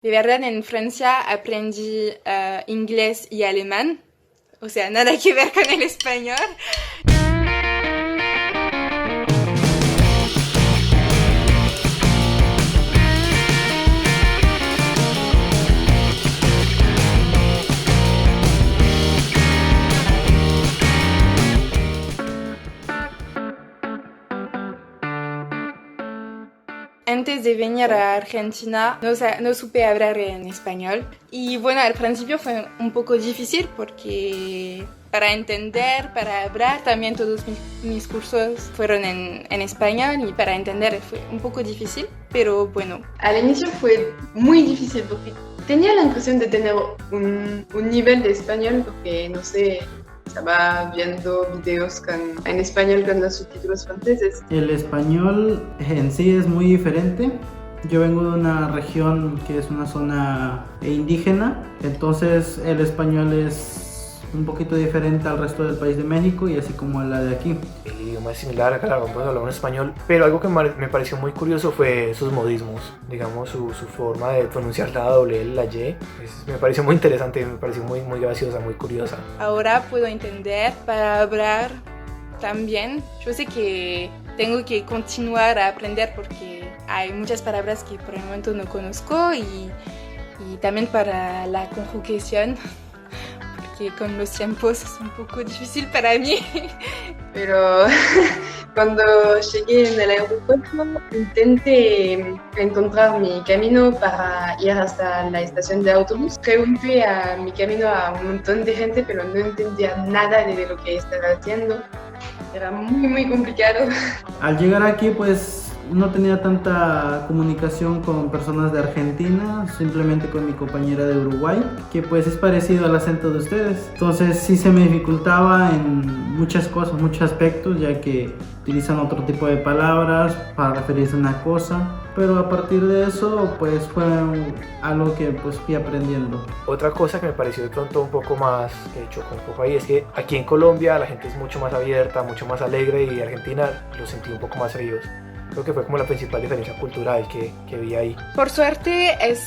De verdad, en Francia aprendí inglés y alemán, o sea, nada que ver con el español. Antes de venir a Argentina no supe hablar en español y bueno, al principio fue un poco difícil porque para entender, para hablar, también todos mis cursos fueron en español y para entender fue un poco difícil, pero bueno. Al inicio fue muy difícil porque tenía la impresión de tener un nivel de español porque, no sé, estaba viendo videos en español con los subtítulos franceses. El español en sí es muy diferente. Yo vengo de una región que es una zona indígena, entonces el español es un poquito diferente al resto del país de México y así como la de aquí. El idioma es similar, claro, vamos a hablar en español, pero algo que me pareció muy curioso fue sus modismos, digamos, su forma de pronunciar la doble L, la Y. Me pareció muy interesante, me pareció muy graciosa, muy curiosa. Ahora puedo entender para hablar también. Yo sé que tengo que continuar a aprender porque hay muchas palabras que por el momento no conozco y también para la conjugación, porque con los tiempos es un poco difícil para mí. Pero cuando llegué en el aeropuerto intenté encontrar mi camino para ir hasta la estación de autobús. Pregunté a mi camino a un montón de gente, pero no entendía nada de lo que estaba haciendo. Era muy complicado. Al llegar aquí pues no tenía tanta comunicación con personas de Argentina, simplemente con mi compañera de Uruguay, que pues es parecido al acento de ustedes. Entonces sí se me dificultaba en muchas cosas, muchos aspectos, ya que utilizan otro tipo de palabras para referirse a una cosa, pero a partir de eso pues fue algo que pues fui aprendiendo. Otra cosa que me pareció de pronto un poco más, que chocó un poco ahí, es que aquí en Colombia la gente es mucho más abierta, mucho más alegre, y Argentina los sentí un poco más fríos. Creo que fue como la principal diferencia cultural que vi ahí. Por suerte es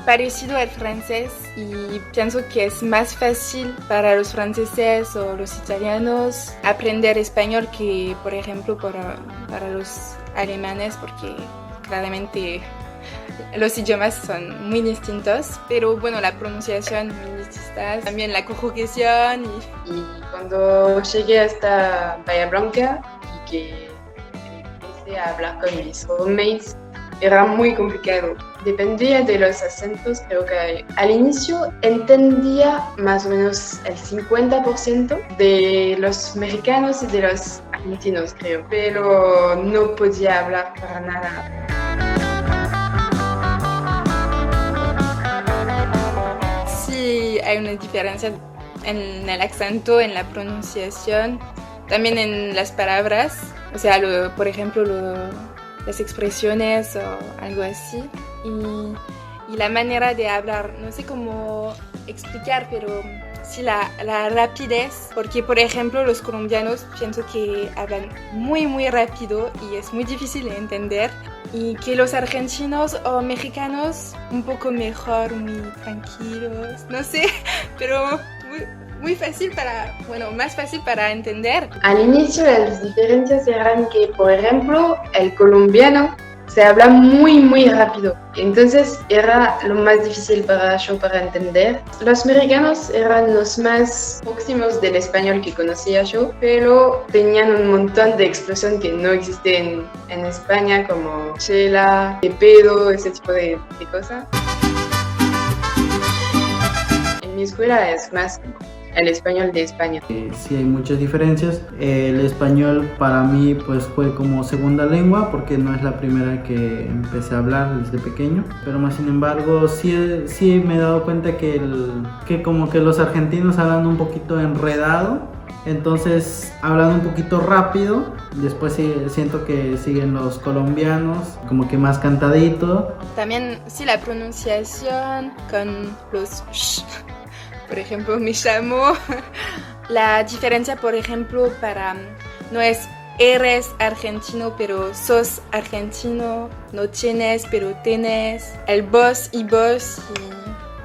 parecido al francés y pienso que es más fácil para los franceses o los italianos aprender español que, por ejemplo, para los alemanes, porque claramente los idiomas son muy distintos, pero bueno, la pronunciación muy distinta, también la conjugación Y cuando llegué hasta Bahía Blanca y que empecé a hablar con mis roommates, era muy complicado. Dependía de los acentos, creo que al inicio entendía más o menos el 50% de los mexicanos y de los argentinos, creo, pero no podía hablar para nada. Sí, hay una diferencia en el acento, en la pronunciación, también en las palabras, o sea, por ejemplo, las expresiones o algo así, y la manera de hablar, no sé cómo explicar, pero sí la rapidez, porque por ejemplo los colombianos pienso que hablan muy rápido y es muy difícil de entender, y que los argentinos o mexicanos un poco mejor, muy tranquilos, no sé, pero muy fácil más fácil para entender. Al inicio las diferencias eran que, por ejemplo, el colombiano se habla muy rápido, entonces era lo más difícil para entender. Los mexicanos eran los más próximos del español que conocía yo, pero tenían un montón de expresiones que no existen en España, como chela, de pedo, ese tipo de cosas. En mi escuela es más el español de España. Sí hay muchas diferencias. El español para mí pues fue como segunda lengua porque no es la primera que empecé a hablar desde pequeño, pero más sin embargo sí me he dado cuenta que como que los argentinos hablan un poquito enredado, entonces hablan un poquito rápido. Después sí, siento que siguen los colombianos como que más cantadito. También sí, la pronunciación con los sh. Por ejemplo, me llamo. La diferencia, por ejemplo, no es eres argentino pero sos argentino, no tienes pero tienes, el vos y vos,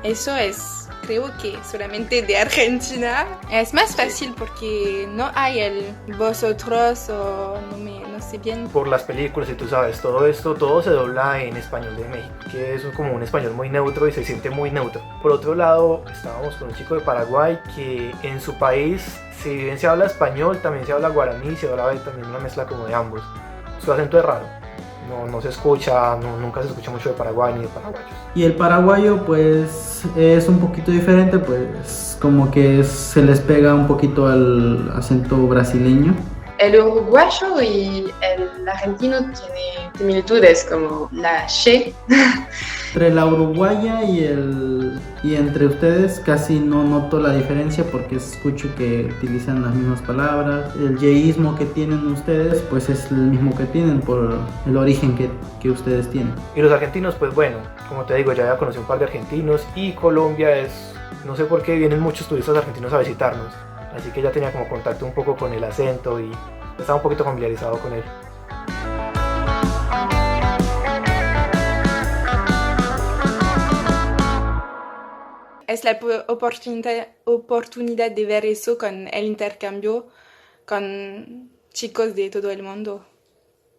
y eso es creo que solamente de Argentina. Es más fácil porque no hay el vosotros o no sé bien. Por las películas y tú sabes, todo esto, todo se dobla en español de México, que es como un español muy neutro y se siente muy neutro. Por otro lado, estábamos con un chico de Paraguay que en su país, si bien se habla español, también se habla guaraní, se habla también una mezcla como de ambos. Su acento es raro. No se escucha, nunca se escucha mucho de Paraguay ni de paraguayos. Y el paraguayo pues es un poquito diferente, pues como que se les pega un poquito al acento brasileño. El uruguayo y el argentino tienen similitudes como la she. Entre la uruguaya y entre ustedes casi no noto la diferencia porque escucho que utilizan las mismas palabras. El yeísmo que tienen ustedes pues es el mismo que tienen por el origen que ustedes tienen. Y los argentinos, pues bueno, como te digo, ya conocí un par de argentinos y Colombia no sé por qué vienen muchos turistas argentinos a visitarnos. Así que ya tenía como contacto un poco con el acento y estaba un poquito familiarizado con él. Es la oportunidad de ver eso con el intercambio con chicos de todo el mundo.